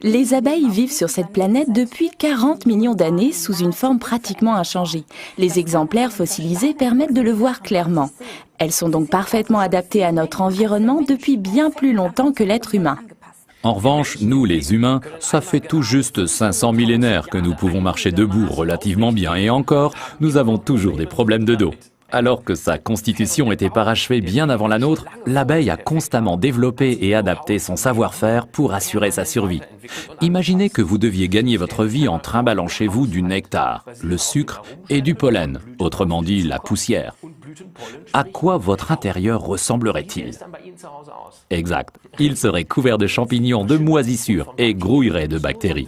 Les abeilles vivent sur cette planète depuis 40 millions d'années sous une forme pratiquement inchangée. Les exemplaires fossilisés permettent de le voir clairement. Elles sont donc parfaitement adaptées à notre environnement depuis bien plus longtemps que l'être humain. En revanche, nous les humains, ça fait tout juste 500 millénaires que nous pouvons marcher debout relativement bien et encore, nous avons toujours des problèmes de dos. Alors que sa constitution était parachevée bien avant la nôtre, l'abeille a constamment développé et adapté son savoir-faire pour assurer sa survie. Imaginez que vous deviez gagner votre vie en trimballant chez vous du nectar, le sucre et du pollen, autrement dit la poussière. À quoi votre intérieur ressemblerait-il? Exact, il serait couvert de champignons, de moisissures et grouillerait de bactéries.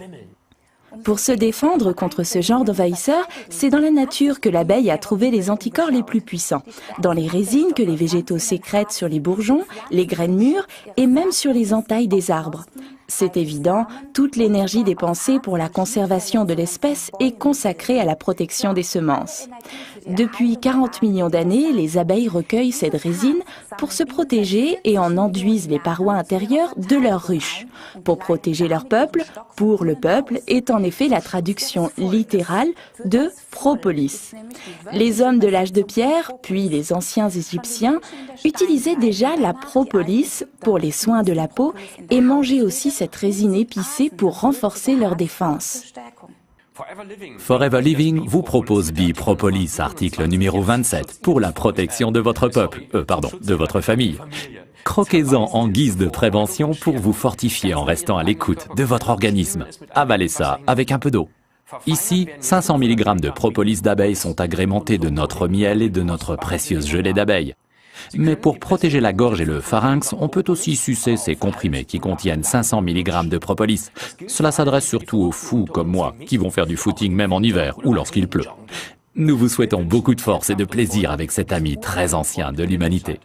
Pour se défendre contre ce genre d'envahisseurs, c'est dans la nature que l'abeille a trouvé les anticorps les plus puissants. Dans les résines que les végétaux sécrètent sur les bourgeons, les graines mûres et même sur les entailles des arbres. C'est évident, toute l'énergie dépensée pour la conservation de l'espèce est consacrée à la protection des semences. Depuis 40 millions d'années, les abeilles recueillent cette résine pour se protéger et en enduisent les parois intérieures de leurs ruches. Pour protéger leur peuple, pour le peuple, est en effet la traduction littérale de propolis. Les hommes de l'âge de pierre, puis les anciens Égyptiens, utilisaient déjà la propolis pour les soins de la peau et mangeaient aussi cette résine épicée pour renforcer leur défense. Forever Living vous propose Bee Propolis, article numéro 27, pour la protection de votre peuple, de votre famille. Croquez-en en guise de prévention pour vous fortifier en restant à l'écoute de votre organisme. Avalez ça avec un peu d'eau. Ici, 500 mg de propolis d'abeilles sont agrémentés de notre miel et de notre précieuse gelée d'abeilles. Mais pour protéger la gorge et le pharynx, on peut aussi sucer ces comprimés qui contiennent 500 mg de propolis. Cela s'adresse surtout aux fous comme moi, qui vont faire du footing même en hiver ou lorsqu'il pleut. Nous vous souhaitons beaucoup de force et de plaisir avec cet ami très ancien de l'humanité.